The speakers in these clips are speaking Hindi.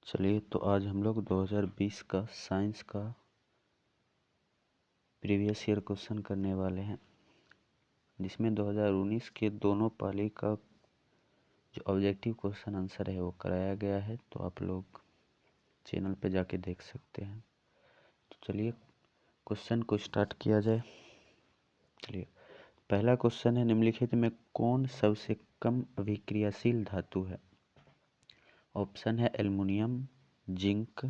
चलिए, तो आज हम लोग 2020 का साइंस का प्रीवियस ईयर क्वेश्चन करने वाले हैं, जिसमें 2019 के दोनों पाली का जो ऑब्जेक्टिव क्वेश्चन आंसर है वो कराया गया है। तो आप लोग चैनल पे जाके देख सकते हैं। तो चलिए क्वेश्चन को स्टार्ट किया जाए। चलिए, पहला क्वेश्चन है, निम्नलिखित में कौन सबसे कम अभिक्रियाशील धातु है? ऑप्शन है एल्युमिनियम, जिंक,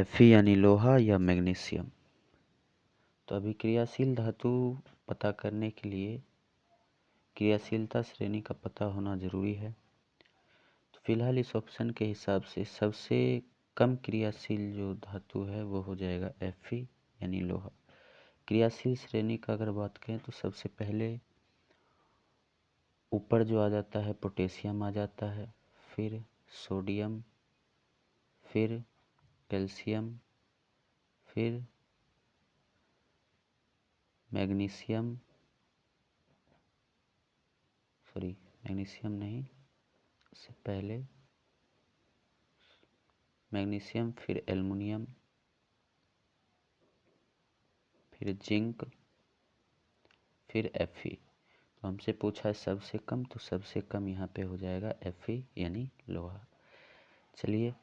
Fe यानी लोहा या मैग्नीशियम। तो अभिक्रियाशील धातु पता करने के लिए क्रियाशीलता श्रेणी का पता होना जरूरी है। तो फिलहाल इस ऑप्शन के हिसाब से सबसे कम क्रियाशील जो धातु है वो हो जाएगा Fe यानी लोहा। क्रियाशील श्रेणी का अगर बात करें तो सबसे पहले ऊपर जो आ जाता है पोटेशियम आ जाता है, फिर सोडियम, फिर कैल्शियम, फिर मैग्नीशियम, मैग्नीशियम नहीं, इससे पहले मैग्नीशियम, फिर एल्युमिनियम, फिर जिंक, फिर Fe। तो हमसे पूछा है सबसे कम, तो सबसे कम यहाँ पे हो जाएगा Fe यानी लोहा। चलिए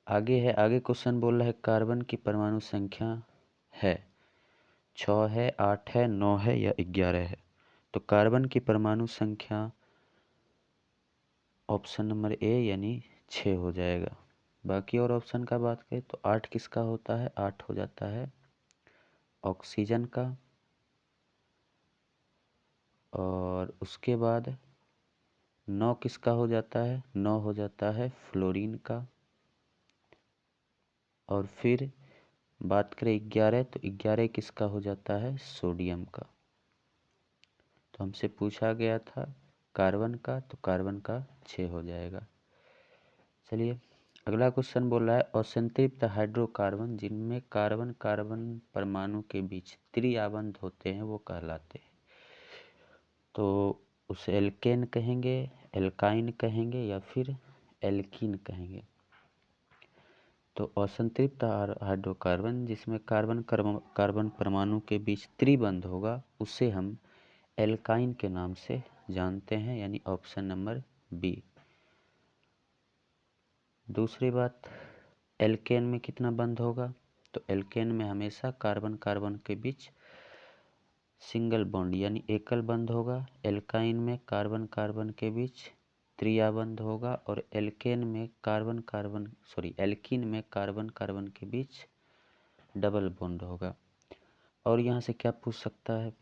आगे है, आगे क्वेश्चन बोल रहा है कार्बन की परमाणु संख्या है 6 है, 8 है, 9 है या 11 है। तो कार्बन की परमाणु संख्या ऑप्शन नंबर ए यानी 6 हो जाएगा। बाकी और ऑप्शन का बात करें तो 8 किसका होता है? 8 हो जाता है ऑक्सीजन का, और उसके बाद 9 किसका हो जाता है? 9 हो जाता है फ्लोरीन का, और फिर बात करें 11 तो 11 किसका हो जाता है? सोडियम का। तो हमसे पूछा गया था कार्बन का, तो कार्बन का 6 हो जाएगा। चलिए अगला क्वेश्चन बोल रहा है असंतृप्त हाइड्रोकार्बन जिनमें कार्बन कार्बन परमाणु के बीच त्रिआबंध होते हैं वो कहलाते हैं। तो उसे एल्केन कहेंगे, एल्काइन कहेंगे या फिर एल्कीन कहेंगे। तो असंतृप्त हाइड्रोकार्बन जिसमें कार्बन कार्बन परमाणु के बीच त्रिबंध होगा उसे हम एल्काइन के नाम से जानते हैं, यानी ऑप्शन नंबर बी। दूसरी बात, एल्केन में कितना बंध होगा? तो एल्केन में हमेशा कार्बन कार्बन के बीच सिंगल बॉन्ड यानी एकल बंध होगा। एल्काइन में कार्बन कार्बन के बीच त्रिआबंध होगा, और एल्कीन में कार्बन कार्बन के बीच डबल बॉन्ड होगा। और यहाँ से क्या पूछ सकता है?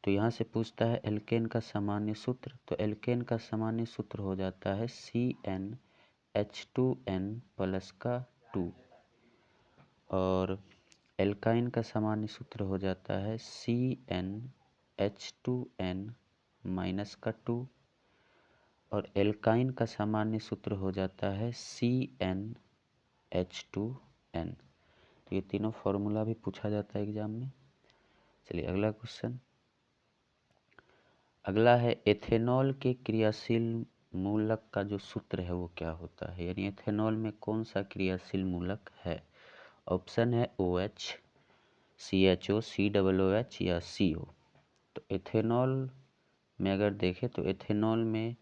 तो यहाँ से पूछता है एल्केन का सामान्य सूत्र। तो एल्केन का सामान्य सूत्र हो जाता है CnH2n प्लस का 2, और एल्काइन का सामान्य सूत्र हो जाता है CnH2n माइनस का 2, और एल्काइन का सामान्य सूत्र हो जाता है CnH2n। तो ये तीनों फॉर्मूला भी पूछा जाता है एग्जाम में। चलिए अगला क्वेश्चन, अगला है एथेनॉल के क्रियाशील मूलक का जो सूत्र है वो क्या होता है, यानी एथेनॉल में कौन सा क्रियाशील मूलक है। ऑप्शन है OH, CHO, COOH या CO। तो एथेनॉल में अगर देखें तो एथेनॉल में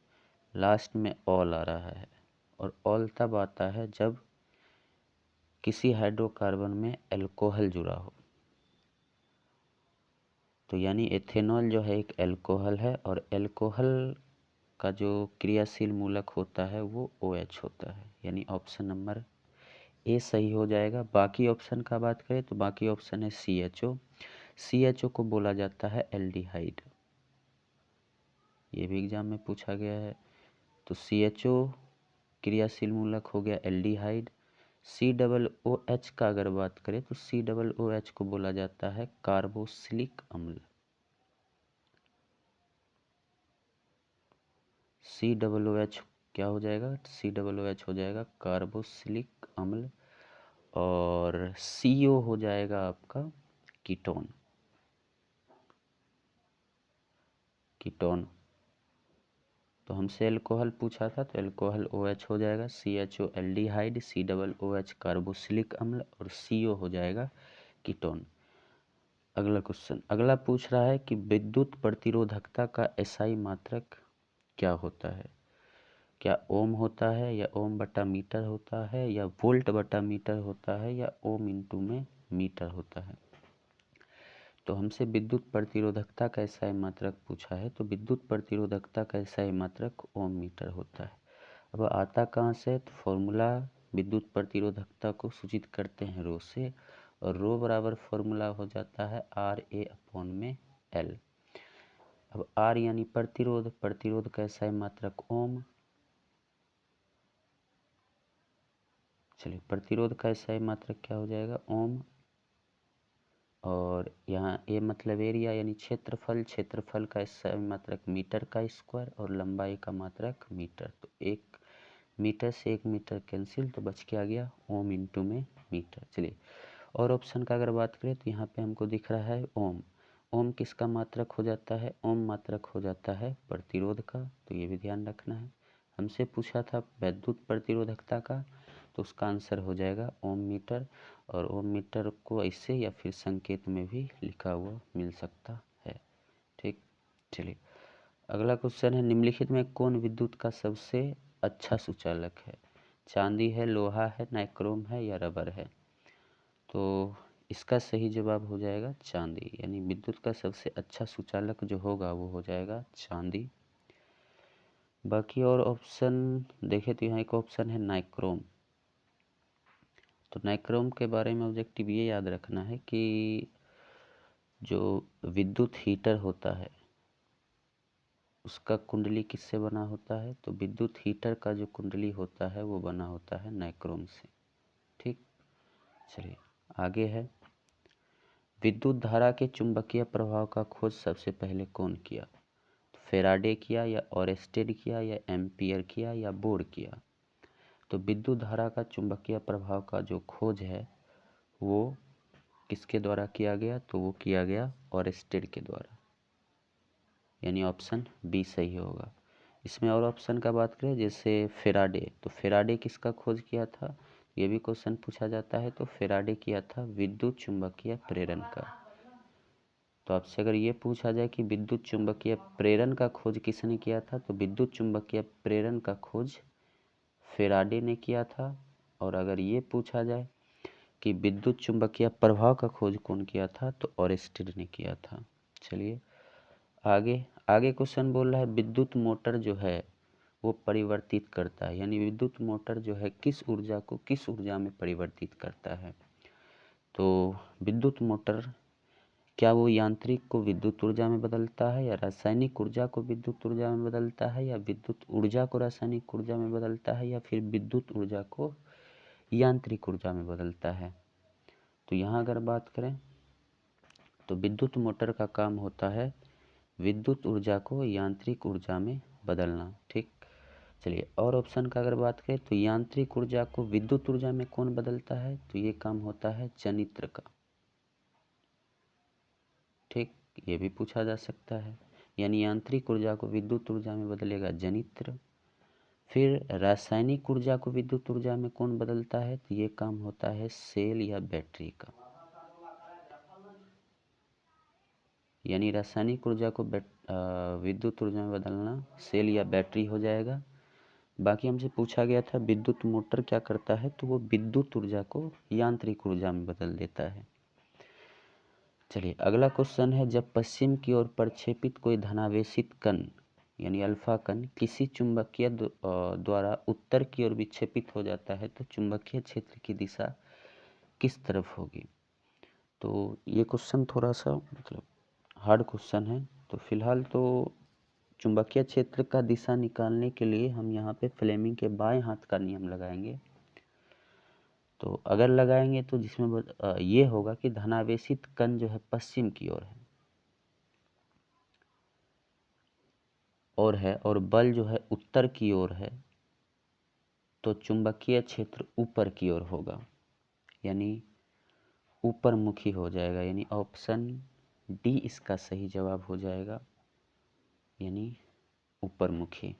लास्ट में ऑल आ रहा है, और ऑल तब आता है जब किसी हाइड्रोकार्बन में अल्कोहल जुड़ा हो। तो यानी एथेनॉल जो है एक अल्कोहल है, और अल्कोहल का जो क्रियाशील मूलक होता है वो OH होता है, यानी ऑप्शन नंबर ए सही हो जाएगा। बाकी ऑप्शन का बात करें तो बाकी ऑप्शन है CHO। CHO को बोला जाता है एल्डिहाइड, ये भी एग्जाम में पूछा गया है। तो CHO क्रियाशील मूलक हो गया एल्डिहाइड। COOH का अगर बात करें तो COOH को बोला जाता है कार्बोक्सिलिक अम्ल। COOH क्या हो जाएगा? COOH हो जाएगा कार्बोक्सिलिक अम्ल, और CO हो जाएगा आपका कीटोन। तो हमसे एल्कोहल पूछा था, तो एल्कोहल OH हो जाएगा, CHO एल्डिहाइड, COOH कार्बोक्सिलिक अम्ल और CO हो जाएगा कीटोन। अगला क्वेश्चन, अगला पूछ रहा है कि विद्युत प्रतिरोधकता का SI मात्रक क्या होता है? क्या ओम होता है, या ओम बटा मीटर होता है, या वोल्ट बटा मीटर होता है, या ओम इंटू में मीटर होता है? तो हमसे विद्युत प्रतिरोधकता का SI मात्रक पूछा है, तो विद्युत प्रतिरोधकता का SI मात्रक ओम मीटर होता है। अब आता कहाँ से? तो फॉर्मूला विद्युत प्रतिरोधकता को सूचित करते हैं रो से, और रो बराबर फॉर्मूला हो जाता है RA/L। अब R यानी प्रतिरोध, प्रतिरोध का SI मात्रक ओम। चलिए, प्रतिरोध का SI मात्रक क्या हो जाएगा? ओम। और यहाँ ए मतलब एरिया यानी क्षेत्रफल, क्षेत्रफल का SI मात्रक मीटर का स्क्वायर और लंबाई का मात्रक मीटर। तो 1 मीटर से 1 मीटर कैंसिल, तो बच के आ गया ओम इंटू में मीटर। चलिए, और ऑप्शन का अगर बात करें तो यहाँ पे हमको दिख रहा है ओम। ओम किसका मात्रक हो जाता है? ओम मात्रक हो जाता है प्रतिरोध का, तो ये भी ध्यान रखना है। हमसे पूछा था विद्युत प्रतिरोधकता का, तो उसका आंसर हो जाएगा ओम मीटर। और ओम मीटर को ऐसे या फिर संकेत में भी लिखा हुआ मिल सकता है। ठीक, चलिए अगला क्वेश्चन है, निम्नलिखित में कौन विद्युत का सबसे अच्छा सुचालक है? चांदी है, लोहा है, नाइक्रोम है, या रबर है? तो इसका सही जवाब हो जाएगा चांदी, यानी विद्युत का सबसे अच्छा सुचालक जो होगा वो हो जाएगा चांदी। बाकी और ऑप्शन देखें तो यहाँ एक ऑप्शन है नाइक्रोम। तो नाइक्रोम के बारे में ऑब्जेक्टिव ये याद रखना है कि जो विद्युत हीटर होता है उसका कुंडली किससे बना होता है? तो विद्युत हीटर का जो कुंडली होता है वो बना होता है नाइक्रोम से। ठीक, चलिए आगे है, विद्युत धारा के चुंबकीय प्रभाव का खोज सबसे पहले कौन किया? तो फेराडे किया, या ओरेस्टेड किया, या एम्पियर किया, या बोर किया? तो विद्युत धारा का चुंबकीय प्रभाव का जो खोज है वो किसके द्वारा किया गया? तो वो किया गया ओरेस्टेड के द्वारा, यानी ऑप्शन बी सही होगा। इसमें और ऑप्शन का बात करें जैसे फेराडे, तो फेराडे किसका खोज किया था? ये भी क्वेश्चन पूछा जाता है। तो फेराडे किया था विद्युत चुंबकीय प्रेरण का। तो आपसे अगर ये पूछा जाए कि विद्युत चुंबकीय प्रेरण का खोज किसने किया था, तो विद्युत चुंबकीय प्रेरण का खोज फेराडे ने किया था। और अगर ये पूछा जाए कि विद्युत चुंबकीय प्रभाव का खोज कौन किया था, तो ओरेस्टेड ने किया था। चलिए आगे आगे क्वेश्चन बोल रहा है विद्युत मोटर जो है वो परिवर्तित करता है, यानी विद्युत मोटर जो है किस ऊर्जा को किस ऊर्जा में परिवर्तित करता है? तो विद्युत मोटर क्या वो यांत्रिक को विद्युत ऊर्जा में बदलता है, या रासायनिक ऊर्जा को विद्युत ऊर्जा में बदलता है, या विद्युत ऊर्जा को रासायनिक ऊर्जा में बदलता है, या फिर विद्युत ऊर्जा को यांत्रिक ऊर्जा में बदलता है? तो यहाँ अगर बात करें तो विद्युत मोटर का काम होता है विद्युत ऊर्जा को यांत्रिक ऊर्जा में बदलना। ठीक, चलिए और ऑप्शन का अगर बात करें तो यांत्रिक ऊर्जा को विद्युत ऊर्जा में कौन बदलता है? तो ये काम होता है जनित्र का। ठीक, ये भी पूछा जा सकता है, यानी यांत्रिक ऊर्जा को विद्युत ऊर्जा में बदलेगा जनित्र। फिर रासायनिक ऊर्जा को विद्युत ऊर्जा में कौन बदलता है? तो ये काम होता है सेल या बैटरी का, यानी रासायनिक ऊर्जा को विद्युत ऊर्जा में बदलना सेल या बैटरी हो जाएगा। बाकी हमसे पूछा गया था विद्युत मोटर क्या करता है, तो वो विद्युत ऊर्जा को यांत्रिक ऊर्जा में बदल देता है। चलिए अगला क्वेश्चन है, जब पश्चिम की ओर प्रक्षेपित कोई धनावेशित कण यानी अल्फा कण किसी चुंबकीय द्वारा उत्तर की ओर विक्षेपित हो जाता है तो चुंबकीय क्षेत्र की दिशा किस तरफ होगी? तो ये क्वेश्चन थोड़ा सा मतलब हार्ड क्वेश्चन है। तो फिलहाल तो चुंबकीय क्षेत्र का दिशा निकालने के लिए हम यहाँ पे फ्लेमिंग के बाएं हाथ का नियम लगाएंगे। तो अगर लगाएंगे तो जिसमें ये होगा कि धनावेशित कण जो है पश्चिम की ओर है और बल जो है उत्तर की ओर है, तो चुंबकीय क्षेत्र ऊपर की ओर होगा, यानी ऊपर मुखी हो जाएगा, यानी ऑप्शन डी इसका सही जवाब हो जाएगा, यानी ऊपर मुखी।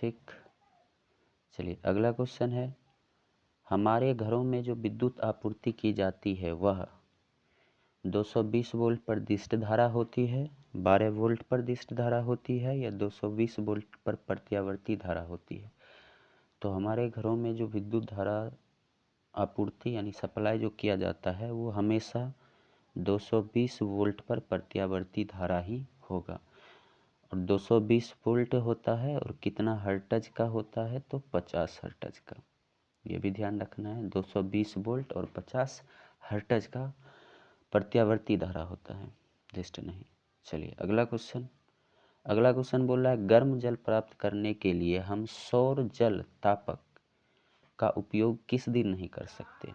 ठीक, चलिए अगला क्वेश्चन है, हमारे घरों में जो विद्युत आपूर्ति की जाती है वह 220 वोल्ट पर दिष्ट धारा होती है, 12 वोल्ट पर दिष्ट धारा होती है, या 220 वोल्ट पर प्रत्यावर्ती धारा होती है। तो हमारे घरों में जो विद्युत धारा आपूर्ति यानी सप्लाई जो किया जाता है वो हमेशा 220 वोल्ट पर प्रत्यावर्ती धारा ही होगा। और 220 वोल्ट होता है और कितना हर्ट्ज का होता है, तो 50 हर्ट्ज का। ये भी ध्यान रखना है, 220 वोल्ट और 50 हर्ट्ज का प्रत्यावर्ती धारा होता है, दिष्ट नहीं। चलिए अगला क्वेश्चन बोल रहा है, गर्म जल प्राप्त करने के लिए हम सौर जल तापक का उपयोग किस दिन नहीं कर सकते।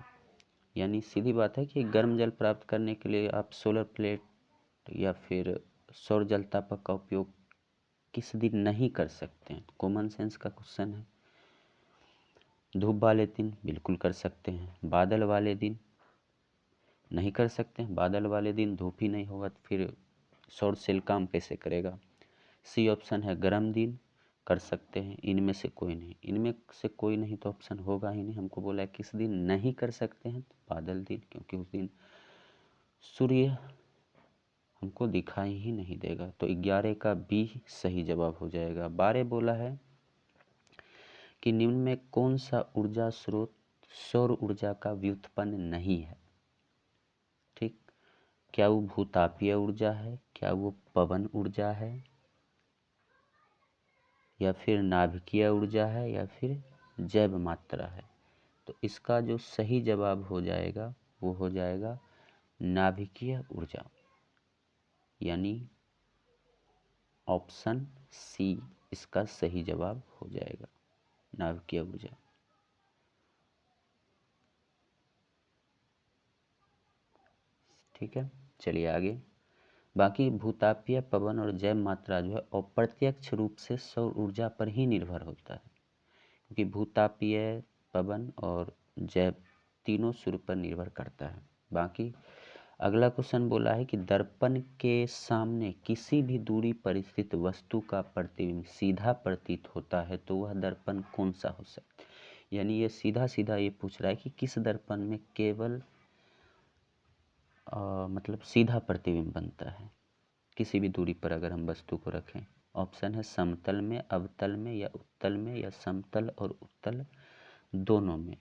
यानी सीधी बात है कि गर्म जल प्राप्त करने के लिए आप सोलर प्लेट या फिर सौर जल तापक का उपयोग किस दिन नहीं कर सकते हैं। कॉमन सेंस का क्वेश्चन है। धूप वाले दिन बिल्कुल कर सकते हैं, बादल वाले दिन नहीं कर सकते हैं। बादल वाले दिन धूप ही नहीं होगा तो फिर सौर सेल काम कैसे करेगा। सी ऑप्शन है, गर्म दिन कर सकते हैं। इनमें से कोई नहीं, इनमें से कोई नहीं तो ऑप्शन होगा ही नहीं। हमको बोला है किस दिन नहीं कर सकते हैं, तो बादल दिन, क्योंकि उस दिन सूर्य हमको दिखाई ही नहीं देगा। तो 11 का बी सही जवाब हो जाएगा। 12 बोला है कि निम्न में कौन सा ऊर्जा स्रोत सौर ऊर्जा का व्युत्पन्न नहीं है। ठीक, क्या वो भूतापीय ऊर्जा है, क्या वो पवन ऊर्जा है, या फिर नाभिकीय ऊर्जा है, या फिर जैव मात्रा है। तो इसका जो सही जवाब हो जाएगा वो हो जाएगा नाभिकीय ऊर्जा, यानी ऑप्शन सी इसका सही जवाब हो जाएगा, नाभिकीय ऊर्जा। ठीक है, चलिए आगे। बाकी भूतापीय, पवन और जैव मात्रा जो है अप्रत्यक्ष रूप से सौर ऊर्जा पर ही निर्भर होता है, क्योंकि भूतापीय, पवन और जैव तीनों सूर्य पर निर्भर करता है। बाकी अगला क्वेश्चन बोला है कि दर्पण के सामने किसी भी दूरी पर स्थित वस्तु का प्रतिबिंब सीधा प्रतीत होता है, तो वह दर्पण कौन सा हो सकता है। यानी ये सीधा सीधा ये पूछ रहा है कि किस दर्पण में केवल मतलब सीधा प्रतिबिंब बनता है किसी भी दूरी पर अगर हम वस्तु को रखें। ऑप्शन है समतल में, अवतल में, या उत्तल में, या समतल और उत्तल दोनों में।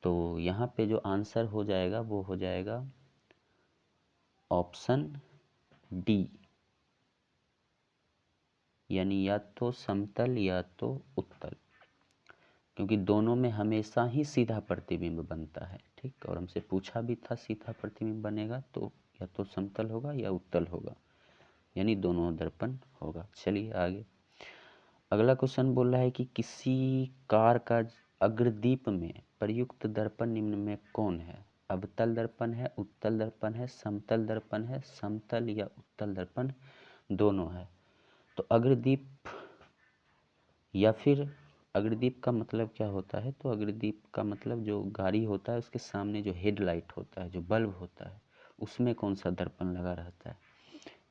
तो यहाँ पे जो आंसर हो जाएगा वो हो जाएगा ऑप्शन डी, यानी या तो समतल या तो उत्तल, क्योंकि दोनों में हमेशा ही सीधा प्रतिबिंब बनता है। ठीक, और हमसे पूछा भी था सीधा प्रतिबिंब बनेगा तो या तो समतल होगा या उत्तल होगा, यानी दोनों दर्पण होगा। चलिए आगे। अगला क्वेश्चन बोल रहा है कि किसी कार का अग्रदीप में प्रयुक्त दर्पण निम्न में कौन है। अवतल दर्पण है, उत्तल दर्पण है, समतल दर्पण है, समतल या उत्तल दर्पण दोनों है। तो अग्रदीप, या फिर अग्रदीप का मतलब क्या होता है, तो अग्रदीप का मतलब जो गाड़ी होता है उसके सामने जो हेडलाइट होता है, जो बल्ब होता है, उसमें कौन सा दर्पण लगा रहता है।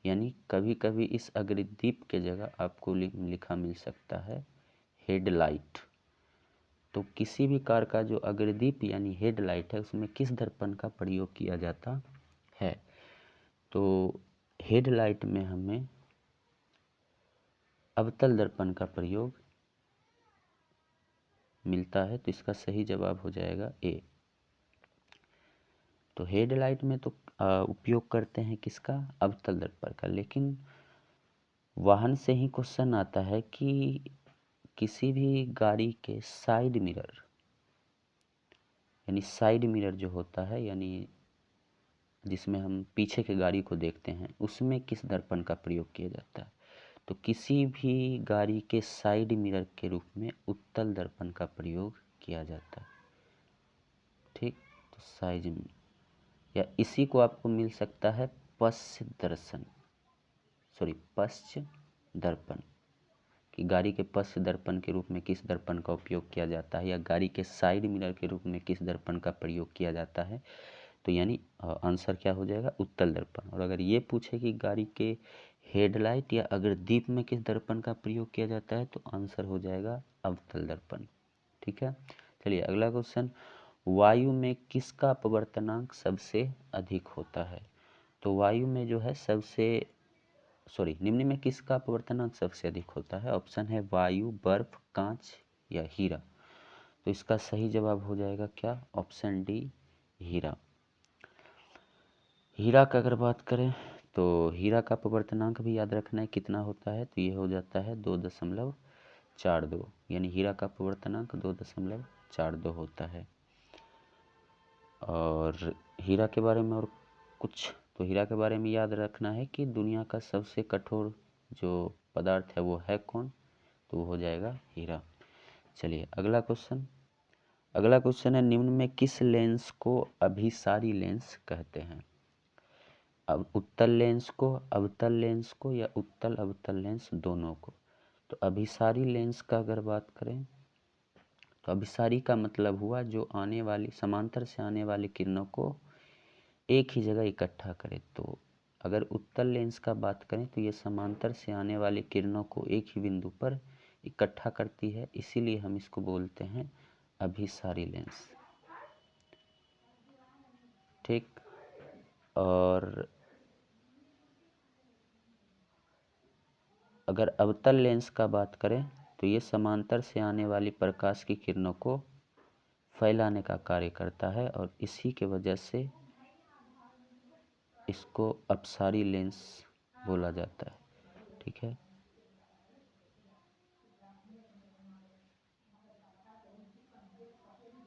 यानी कभी कभी इस अग्रदीप के जगह आपको लिखा मिल सकता है हेडलाइट। तो किसी भी कार का जो अग्रदीप यानी हेडलाइट है उसमें किस दर्पण का प्रयोग किया जाता है। तो हेडलाइट में हमें अवतल दर्पण का प्रयोग मिलता है, तो इसका सही जवाब हो जाएगा ए। तो हेडलाइट में तो उपयोग करते हैं किसका, अवतल दर्पण का। लेकिन वाहन से ही क्वेश्चन आता है कि किसी भी गाड़ी के साइड मिरर, यानी साइड मिरर जो होता है, यानी जिसमें हम पीछे के गाड़ी को देखते हैं, उसमें किस दर्पण का प्रयोग किया जाता है। तो किसी भी गाड़ी के साइड मिरर के रूप में उत्तल दर्पण का प्रयोग किया जाता है। ठीक, तो साइड में, या इसी को आपको मिल सकता है पश्च दर्पण, कि गाड़ी के पश्च दर्पण के रूप में किस दर्पण का उपयोग किया जाता है, या गाड़ी के साइड मिरर के रूप में किस दर्पण का प्रयोग किया जाता है। तो यानी आंसर क्या हो जाएगा, उत्तल दर्पण। और अगर ये पूछे कि गाड़ी के हेडलाइट या अगर दीप में किस दर्पण का प्रयोग किया जाता है तो आंसर हो जाएगा अवतल दर्पण। ठीक है, चलिए अगला क्वेश्चन, वायु में किसका अपवर्तनांक सबसे अधिक होता है? तो वायु में जो है निम्न में किसका अपवर्तनांक सबसे अधिक होता है? ऑप्शन है वायु, बर्फ, कांच या हीरा। तो इसका सही जवाब हो जाएगा क्या? ऑप्शन डी, हीरा। हीरा का अगर बात करें तो हीरा का अपवर्तनांक भी याद रखना है कितना होता है, तो ये हो जाता है 2.42, यानी हीरा का अपवर्तनांक 2.42 होता है। और हीरा के बारे में और कुछ, तो हीरा के बारे में याद रखना है कि दुनिया का सबसे कठोर जो पदार्थ है वो है कौन? तो वो हो जाएगा हीरा। चलिए अगला क्वेश्चन है, निम्न में किस लेंस को अभिसारी लेंस कहते हैं? अब उत्तल लेंस को, अवतल लेंस को या उत्तल अवतल लेंस दोनों को? तो अभिसारी लेंस का अगर बात करें तो अभिसारी का मतलब हुआ जो आने वाली समांतर से आने वाली किरणों को एक ही जगह इकट्ठा करे। तो अगर उत्तल लेंस का बात करें तो ये समांतर से आने वाली किरणों को एक ही बिंदु पर इकट्ठा करती है, इसीलिए हम इसको बोलते हैं अभिसारी लेंस। ठीक, और अगर अवतल लेंस का बात करें तो ये समांतर से आने वाली प्रकाश की किरणों को फैलाने का कार्य करता है और इसी के वजह से इसको अपसारी लेंस बोला जाता है। ठीक है,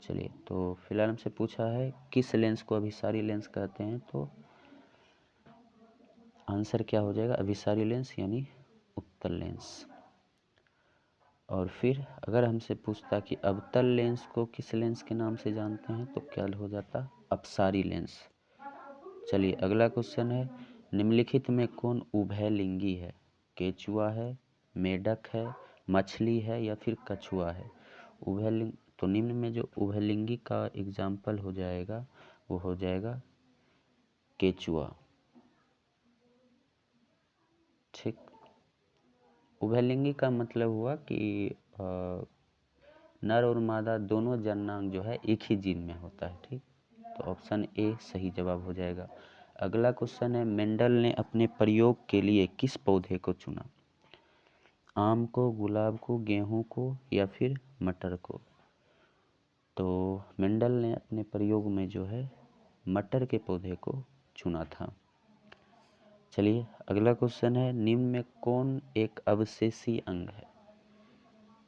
चलिए तो फिलहाल हमसे पूछा है किस लेंस को अभिसारी लेंस कहते हैं, तो आंसर क्या हो जाएगा? अभिसारी लेंस यानी उत्तल लेंस। और फिर अगर हमसे पूछता कि अवतल लेंस को किस लेंस के नाम से जानते हैं, तो क्या हो जाता? अपसारी लेंस। चलिए अगला क्वेश्चन है, निम्नलिखित में कौन उभयलिंगी है? केचुआ है, मेढक है, मछली है या फिर कछुआ है? उभयलिंग, तो निम्न में जो उभयलिंगी का एग्जाम्पल हो जाएगा वो हो जाएगा केचुआ। ठीक, उभयलिंगी का मतलब हुआ कि नर और मादा दोनों जननांग जो है एक ही जीन में होता है। ठीक, तो ऑप्शन ए सही जवाब हो जाएगा। अगला क्वेश्चन है, मेंडल ने अपने प्रयोग के लिए किस पौधे को चुना? आम को, गुलाब को, गेहूं को या फिर मटर को? तो मेंडल ने अपने प्रयोग में जो है मटर के पौधे को चुना था। चलिए अगला क्वेश्चन है, निम्न में कौन एक अवशेषी अंग है?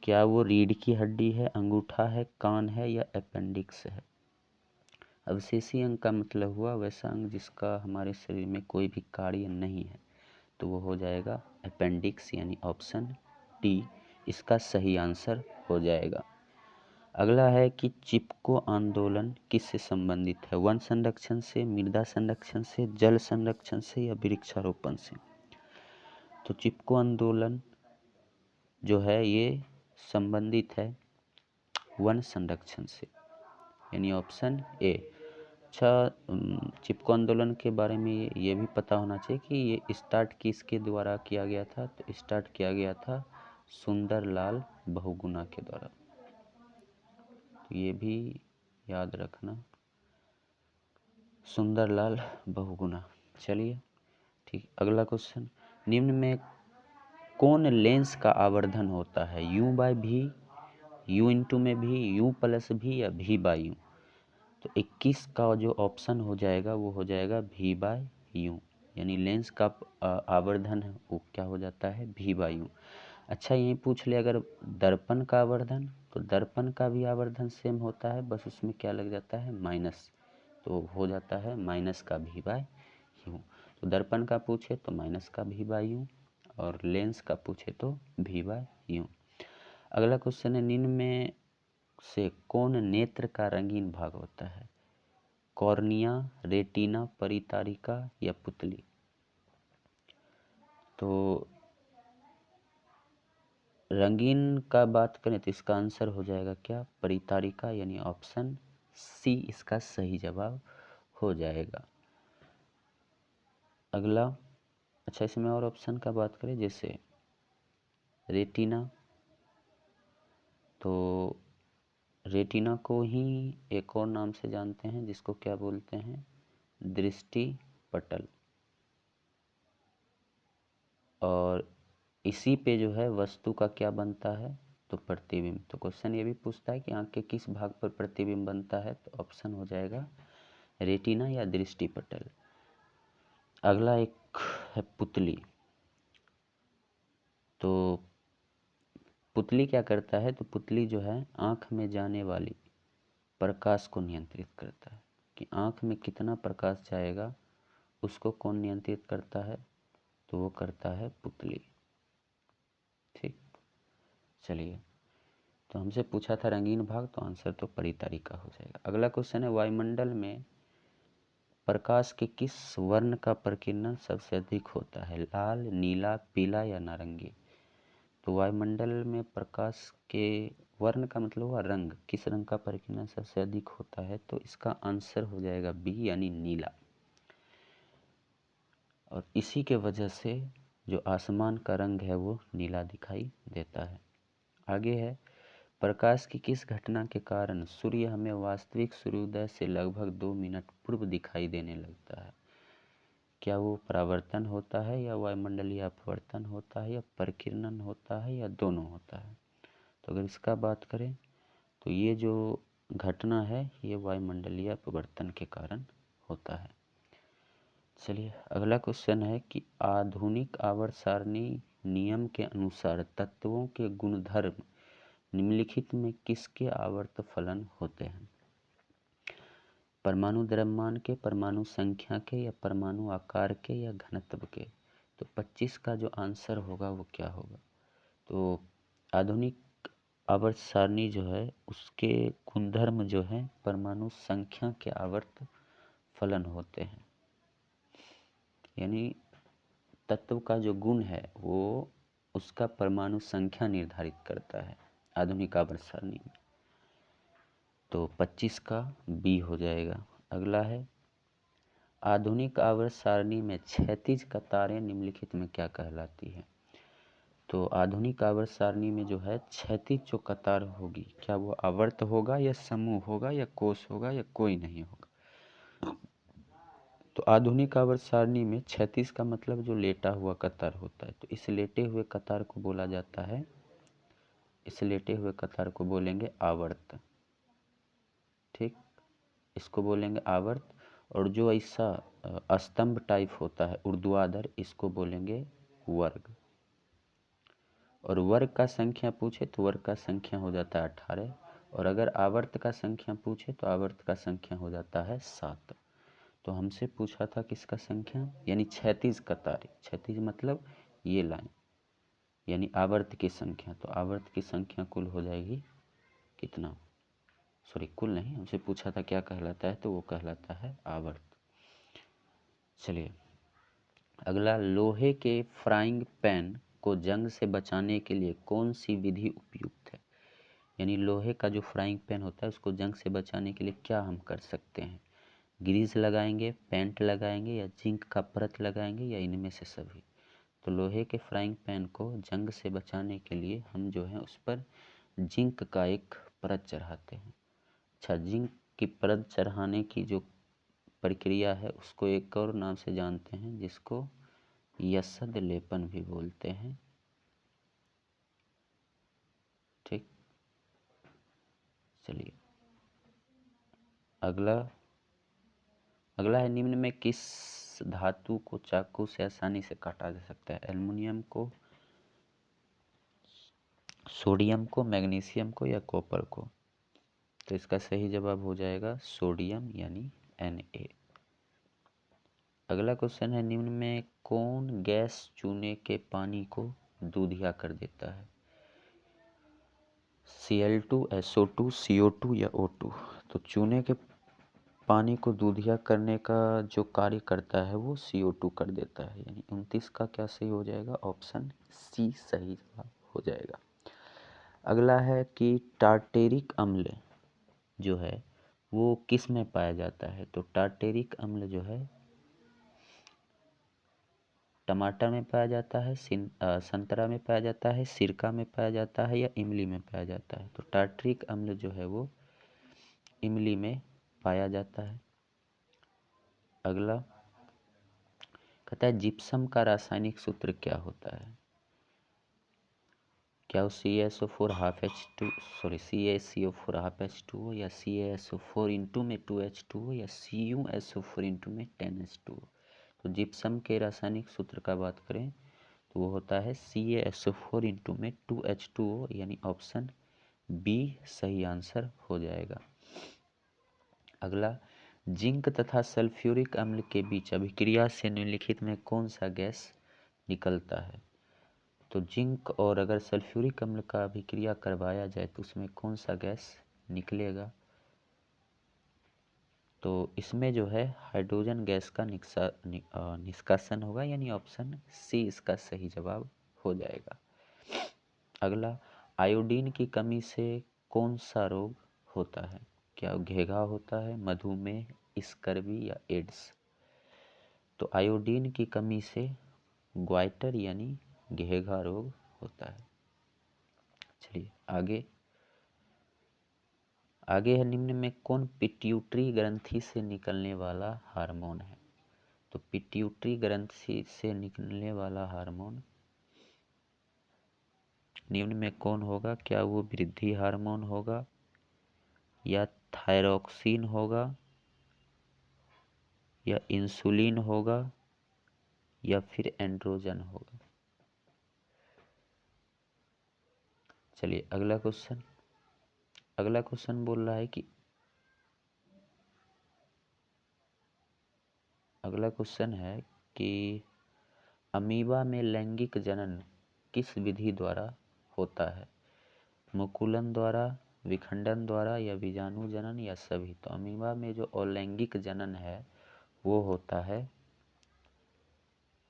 क्या वो रीढ़ की हड्डी है, अंगूठा है, कान है या अपेंडिक्स है? अवशेषी अंग का मतलब हुआ वैसा अंग जिसका हमारे शरीर में कोई भी कार्य नहीं है, तो वो हो जाएगा अपेंडिक्स, यानी ऑप्शन डी इसका सही आंसर हो जाएगा। अगला है कि चिपको आंदोलन किससे संबंधित है? वन संरक्षण से, मृदा संरक्षण से, जल संरक्षण से या वृक्षारोपण से? तो चिपको आंदोलन जो है ये संबंधित है वन संरक्षण से, यानी ऑप्शन ए। अच्छा, चिपको आंदोलन के बारे में ये भी पता होना चाहिए कि ये स्टार्ट किसके द्वारा किया गया था? तो स्टार्ट किया गया था सुंदरलाल बहुगुणा के द्वारा, तो ये भी याद रखना, सुंदरलाल बहुगुणा। चलिए ठीक, अगला क्वेश्चन, निम्न में कौन लेंस का आवर्धन होता है? U/V, U में भी, U+V या V/U? तो 21 का जो ऑप्शन हो जाएगा वो हो जाएगा V/U, यानी लेंस का आवर्धन है वो क्या हो जाता है? V/U। अच्छा, यही पूछ ले अगर दर्पण का आवर्धन, तो दर्पण का भी आवर्धन सेम होता है, बस उसमें क्या लग जाता है? माइनस, तो हो जाता है माइनस का V/U। तो दर्पण का पूछे तो माइनस का V/U और लेंस का पूछे तो V/U। अगला क्वेश्चन है, निम्न में से कौन नेत्र का रंगीन भाग होता है? कॉर्निया, रेटिना, परितारिका या पुतली? तो रंगीन का बात करें तो इसका आंसर हो जाएगा क्या? परितारिका, यानी ऑप्शन सी इसका सही जवाब हो जाएगा। अगला, अच्छा, इसमें और ऑप्शन का बात करें, जैसे रेटिना, तो रेटिना को ही एक और नाम से जानते हैं जिसको क्या बोलते हैं, दृष्टि पटल। और इसी पे जो है वस्तु का क्या बनता है, तो प्रतिबिंब। तो क्वेश्चन ये भी पूछता है कि आंख के किस भाग पर प्रतिबिंब बनता है, तो ऑप्शन हो जाएगा रेटिना या दृष्टि पटल। अगला एक है पुतली। तो पुतली क्या करता है, तो पुतली जो है आंख में जाने वाली प्रकाश को नियंत्रित करता है, कि आंख में कितना प्रकाश जाएगा उसको कौन नियंत्रित करता है, तो वो करता है पुतली। ठीक, चलिए, तो हमसे पूछा था रंगीन भाग, तो आंसर तो परितारी का हो जाएगा। अगला क्वेश्चन है वायुमंडल में प्रकाश के किस वर्ण का प्रकीर्णन सबसे अधिक होता है, लाल, नीला, पीला या नारंगी। तो वायुमंडल में प्रकाश के वर्ण का मतलब हुआ रंग, किस रंग का प्रकीर्णन सबसे अधिक होता है, तो इसका आंसर हो जाएगा बी, यानी नीला। और इसी के वजह से जो आसमान का रंग है वो नीला दिखाई देता है। आगे है, प्रकाश की किस घटना के कारण सूर्य हमें वास्तविक सूर्योदय से लगभग 2 मिनट पूर्व दिखाई देने लगता है। क्या वो परावर्तन होता है, या वायुमंडलीय अपवर्तन होता है, या परिकिरणन होता है, या दोनों होता है। तो अगर इसका बात करें तो ये जो घटना है ये वायुमंडलीय अपवर्तन के कारण होता है। चलिए, अगला क्वेश्चन है कि आधुनिक आवर्त सारणी नियम के अनुसार तत्वों के गुणधर्म निम्नलिखित में किसके आवर्त फलन होते हैं। परमाणु द्रव्यमान के, परमाणु संख्या के, या परमाणु आकार के, या घनत्व के। तो 25 का जो आंसर होगा वो क्या होगा, तो आधुनिक आवर्त सारणी जो है उसके गुणधर्म जो है परमाणु संख्या के आवर्त फलन होते हैं। यानी तत्व का जो गुण है वो उसका परमाणु संख्या निर्धारित करता है आधुनिक आवर्त सारणी में। तो 25 का बी हो जाएगा। अगला है, आधुनिक आवर्त सारणी में क्षैतिज कतारें निम्नलिखित में क्या कहलाती है। तो आधुनिक आवर्त सारणी में जो है क्षैतिज जो कतार होगी, क्या वो आवर्त होगा, या समूह होगा, या कोष होगा, या कोई नहीं होगा। तो आधुनिक आवर्त सारणी में क्षैतिज का मतलब जो लेटा हुआ कतार होता है, तो इस लेटे हुए कतार को बोला जाता है, इस लेटे हुए कतार को बोलेंगे आवर्त। ठीक, इसको बोलेंगे आवर्त। और जो ऐसा स्तंभ टाइप होता है ऊर्ध्वाधर, इसको बोलेंगे वर्ग। और वर्ग का संख्या पूछे तो वर्ग का संख्या हो जाता है 18। और अगर आवर्त का संख्या पूछे तो आवर्त का संख्या हो जाता है 7। तो हमसे पूछा था किसका संख्या, यानी क्षैतिज कतार, क्षैतिज मतलब ये लाइन, यानी आवर्त की संख्या। तो आवर्त की संख्या कुल हो जाएगी कितना, सॉरी कुल नहीं, हमसे पूछा था क्या कहलाता है, तो वो कहलाता है आवर्त। चलिए, अगला, लोहे के फ्राइंग पैन को जंग से बचाने के लिए कौन सी विधि उपयुक्त है। यानी लोहे का जो फ्राइंग पैन होता है उसको जंग से बचाने के लिए क्या हम कर सकते हैं, ग्रीस लगाएंगे, पेंट लगाएंगे, या जिंक का परत लगाएंगे, या इनमें से सभी। तो लोहे के फ्राइंग पैन को जंग से बचाने के लिए हम जो है उस पर जिंक का एक परत चढ़ाते हैं। अच्छा, जिंक की परत चढ़ाने की जो प्रक्रिया है उसको एक और नाम से जानते हैं जिसको यशद लेपन भी बोलते हैं। ठीक, चलिए, अगला है, निम्न में किस धातु को चाकू से आसानी से काटा जा सकता है। एल्युमिनियम को, सोडियम को, मैग्नीशियम को, या कॉपर को। तो इसका सही जवाब हो जाएगा सोडियम, यानी Na। अगला क्वेश्चन है, निम्न में कौन गैस चूने के पानी को दूधिया कर देता है। Cl2, SO2, CO2 या O2। तो चूने के पानी को दूधिया करने का जो कार्य करता है वो CO2 कर देता है, यानी 29 का क्या सही हो जाएगा, ऑप्शन सी सही हो जाएगा। अगला है कि टार्टेरिक अम्ल जो है वो किस में पाया जाता है। तो टार्टेरिक अम्ल जो है, टमाटर में पाया जाता है, संतरा में पाया जाता है, सिरका में पाया जाता है या इमली में पाया जाता है? तो टार्ट्रिक अम्ल जो है वो इमली में पाया जाता है। अगला कहता है जिप्सम का रासायनिक सूत्र क्या होता है? क्या वो CaSO4 half H2 sorry CaCO4 half H2O या CaSO4 इंटू में 2H2O या CuSO4 इंटू में 10H2O? तो जिप्सम के रासायनिक सूत्र का बात करें तो वो होता है CaSO4 इंटू में 2H2O, यानी ऑप्शन बी सही आंसर हो जाएगा। अगला जिंक तथा सल्फ्यूरिक अम्ल के बीच अभिक्रिया से निम्नलिखित में कौन सा गैस निकलता है? तो जिंक और अगर सल्फ्यूरिक अम्ल का अभिक्रिया करवाया जाए तो उसमें कौन सा गैस निकलेगा? तो इसमें जो है हाइड्रोजन गैस का निष्कासन होगा, यानी ऑप्शन सी इसका सही जवाब हो जाएगा। अगला आयोडीन की कमी से कौन सा रोग होता है? क्या घेघा होता है, मधुमेह, स्कर्वी या एड्स? तो आयोडीन की कमी से ग्वाइटर यानी घेघा रोग होता है। चलिए आगे है निम्न में कौन पिट्यूटरी ग्रंथि से निकलने वाला हार्मोन है? तो पिट्यूटरी ग्रंथि से निकलने वाला हार्मोन निम्न में कौन होगा? क्या वो वृद्धि हार्मोन होगा या थायरॉक्सिन होगा या इंसुलिन होगा या फिर एंड्रोजन होगा? चलिए अगला क्वेश्चन बोल रहा है कि अगला क्वेश्चन है कि अमीबा में लैंगिक जनन किस विधि द्वारा होता है? मुकुलन द्वारा, विखंडन द्वारा या बीजाणु जनन या सभी? तो अमीबा में जो अलैंगिक जनन है वो होता है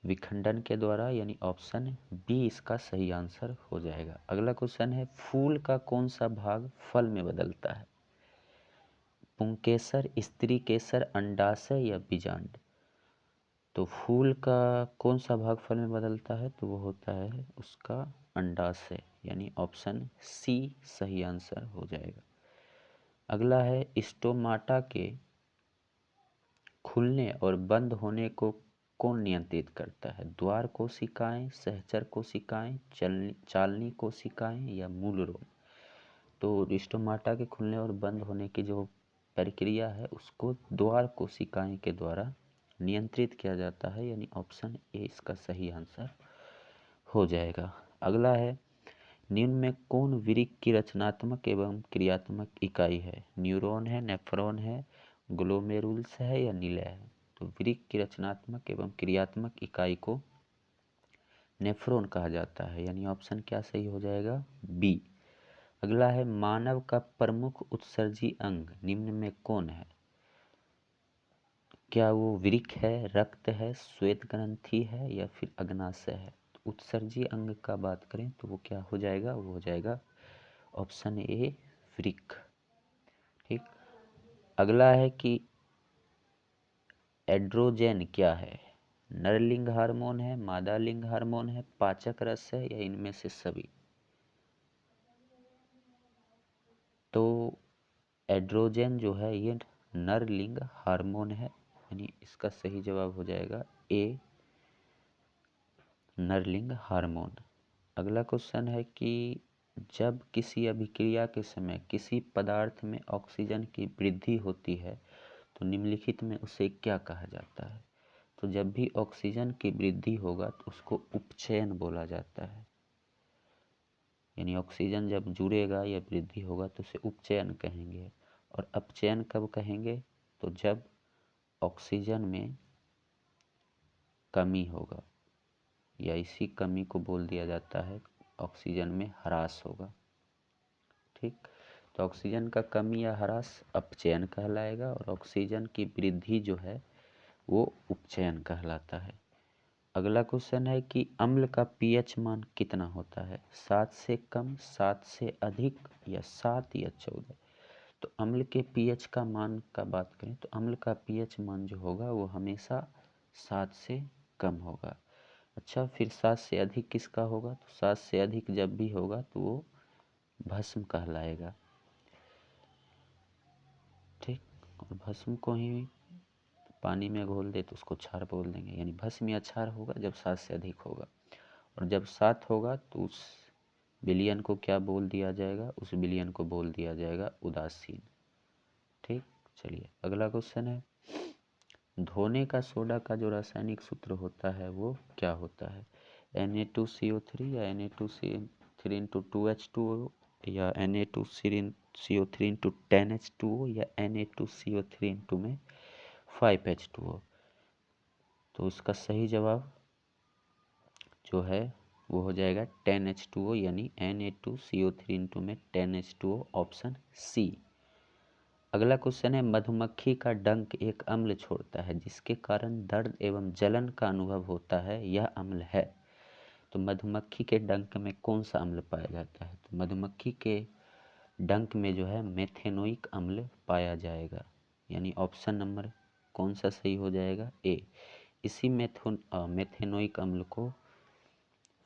विखंडन के द्वारा, यानी ऑप्शन बी इसका सही आंसर हो जाएगा। अगला क्वेश्चन है फूल का कौन सा भाग फल में बदलता है? पुंकेसर, स्त्री केसर, अंडाशय या बीजांड? तो फूल का कौन सा भाग फल में बदलता है? तो वो होता है उसका अंडाशय, यानी ऑप्शन सी सही आंसर हो जाएगा। अगला है स्टोमाटा के खुलने और बंद होने को कौन नियंत्रित करता है? द्वार कोशिकाएं, सहचर कोशिकाएं, चालनी कोशिकाएं या मूल रोम? तो स्टोमाटा के खुलने और बंद होने की जो प्रक्रिया है उसको द्वार कोशिकाएं के द्वारा नियंत्रित किया जाता है, यानी ऑप्शन ए इसका सही आंसर हो जाएगा। अगला है निम्न में कौन वृक्क की रचनात्मक एवं क्रियात्मक इकाई है? न्यूरॉन है, नेफ्रॉन है, ग्लोमेरुल्स है या निलय है? तो वृक्क की रचनात्मक एवं क्रियात्मक इकाई को नेफ्रॉन कहा जाता है, यानी ऑप्शन क्या सही हो जाएगा? बी। अगला है मानव का प्रमुख उत्सर्जी अंग निम्न में कौन है? क्या वो वृक्क है, रक्त है, श्वेत ग्रंथि है या फिर अग्नाशय है? तो उत्सर्जी अंग का बात करें तो वो क्या हो जाएगा? वो हो जाएगा ऑप्शन ए वृक्क। ठीक। अगला है कि एड्रोजेन क्या है? नरलिंग हार्मोन है, मादा लिंग हार्मोन है, पाचक रस है या इनमें से सभी? तो एड्रोजेन जो है ये नरलिंग हार्मोन है, यानी इसका सही जवाब हो जाएगा ए नरलिंग हार्मोन। अगला क्वेश्चन है कि जब किसी अभिक्रिया के समय किसी पदार्थ में ऑक्सीजन की वृद्धि होती है तो निम्नलिखित में उसे क्या कहा जाता है? तो जब भी ऑक्सीजन की वृद्धि होगा तो उसको उपचयन बोला जाता है, यानी ऑक्सीजन जब जुड़ेगा या वृद्धि होगा तो उसे उपचयन कहेंगे। और अपचयन कब कहेंगे? तो जब ऑक्सीजन में कमी होगा, या इसी कमी को बोल दिया जाता है ऑक्सीजन में ह्रास होगा। ठीक। तो ऑक्सीजन का कमी या ह्रास अपचयन कहलाएगा और ऑक्सीजन की वृद्धि जो है वो उपचयन कहलाता है। अगला क्वेश्चन है कि अम्ल का पीएच मान कितना होता है? 7 से कम, 7 से अधिक या 7 या 14? तो अम्ल के पीएच का मान का बात करें तो अम्ल का पीएच मान जो होगा वो हमेशा 7 से कम होगा। अच्छा, फिर 7 से अधिक किसका होगा? तो 7 से अधिक जब भी होगा तो वो भस्म कहलाएगा। ठीक, और भस्म को ही पानी में घोल दे तो उसको क्षार बोल देंगे, यानी भस्म या क्षार होगा जब 7 से अधिक होगा। और जब 7 होगा तो उस विलयन को क्या बोल दिया जाएगा? उस विलयन को बोल दिया जाएगा उदासीन। ठीक, चलिए अगला क्वेश्चन है, धोने का सोडा का जो रासायनिक सूत्र होता है वो क्या होता है? Na2CO3 या Na2CO3 इंटू 2H2O या Na2CO3 इंटू 10H2O या Na2CO3 इंटू में 5H2O। तो इसका सही जवाब जो है वो हो जाएगा 10H2O, यानी Na2CO3 इंटू में 10H2O, ऑप्शन सी। अगला क्वेश्चन है, मधुमक्खी का डंक एक अम्ल छोड़ता है जिसके कारण दर्द एवं जलन का अनुभव होता है, यह अम्ल है। तो मधुमक्खी के डंक में कौन सा अम्ल पाया जाता है? तो मधुमक्खी के डंक में जो है मेथेनोइक अम्ल पाया जाएगा, यानी ऑप्शन नंबर कौन सा सही हो जाएगा? ए। इसी मेथेनोइक अम्ल को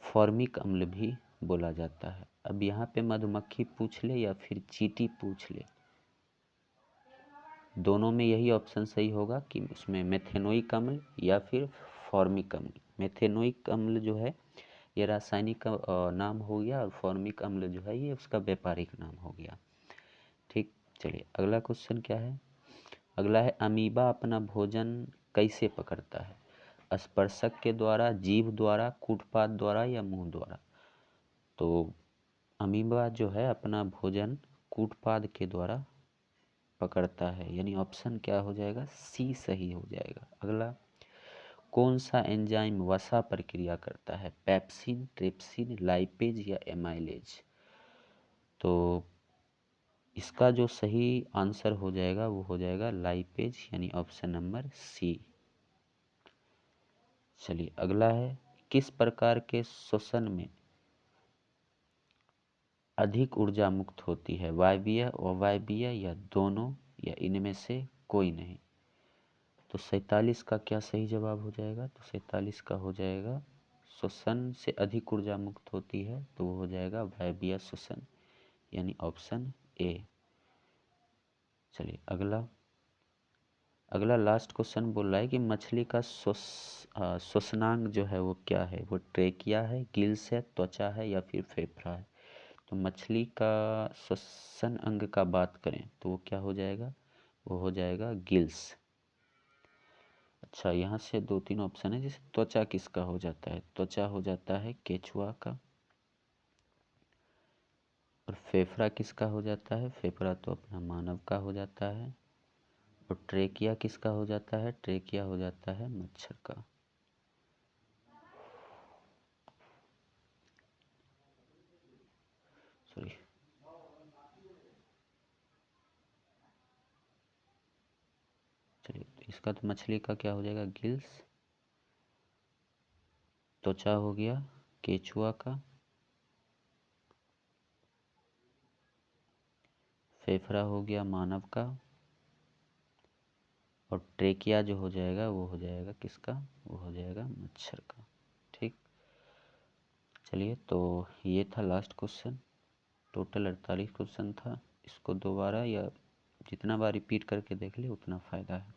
फॉर्मिक अम्ल भी बोला जाता है। अब यहाँ पे मधुमक्खी पूछ ले या फिर चींटी पूछ ले, दोनों में यही ऑप्शन सही होगा कि उसमें मेथेनोइक अम्ल या फिर फॉर्मिक अम्ल। मेथेनोइक अम्ल जो है ये रासायनिक नाम हो गया, और फॉर्मिक अम्ल जो है ये उसका व्यापारिक नाम हो गया। ठीक, चलिए अगला क्वेश्चन क्या है? अगला है, अमीबा अपना भोजन कैसे पकड़ता है? स्पर्शक के द्वारा, जीभ द्वारा, कूटपाद द्वारा या मुंह द्वारा? तो अमीबा जो है अपना भोजन कूटपाद के द्वारा पकड़ता है, यानी ऑप्शन क्या हो जाएगा? सी सही हो जाएगा। अगला, कौन सा एंजाइम वसा प्रक्रिया करता है? पेप्सिन, ट्रिप्सिन, लाइपेज या एमाइलेज? तो इसका जो सही आंसर हो जाएगा वो हो जाएगा लाइपेज, यानी ऑप्शन नंबर सी। चलिए अगला है, किस प्रकार के श्वसन में अधिक ऊर्जा मुक्त होती है? वायवीय, अवायवीय या दोनों या इनमें से कोई नहीं? तो 47 का क्या सही जवाब हो जाएगा? तो 47 का हो जाएगा, श्वसन से अधिक ऊर्जा मुक्त होती है तो वो हो जाएगा वायवीय श्वसन, यानी ऑप्शन ए। चलिए अगला लास्ट क्वेश्चन बोल रहा है कि मछली का श्वसनांग जो है वो क्या है? वो ट्रेकिया है, गिल्स है, त्वचा है या फिर फेफड़ा है? तो मछली का श्वसन अंग का बात करें तो वो क्या हो जाएगा? वो हो जाएगा गिल्स। अच्छा, यहाँ से 2-3 ऑप्शन है, जैसे त्वचा किसका हो जाता है? त्वचा हो जाता है केचुआ का। और फेफड़ा किसका हो जाता है? फेफड़ा तो अपना मानव का हो जाता है। और ट्रेकिया किसका हो जाता है? ट्रेकिया हो जाता है मच्छर का। सॉरी, चलिए तो इसका तो मछली का क्या हो जाएगा? गिल्स। त्वचा हो गया केचुआ का, फेफड़ा हो गया मानव का, और ट्रेकिया जो हो जाएगा वो हो जाएगा किसका? वो हो जाएगा मच्छर का। ठीक, चलिए तो ये था लास्ट क्वेश्चन। टोटल 48 क्वेश्चन था। इसको दोबारा या जितना बार रिपीट करके देख ले उतना फ़ायदा है।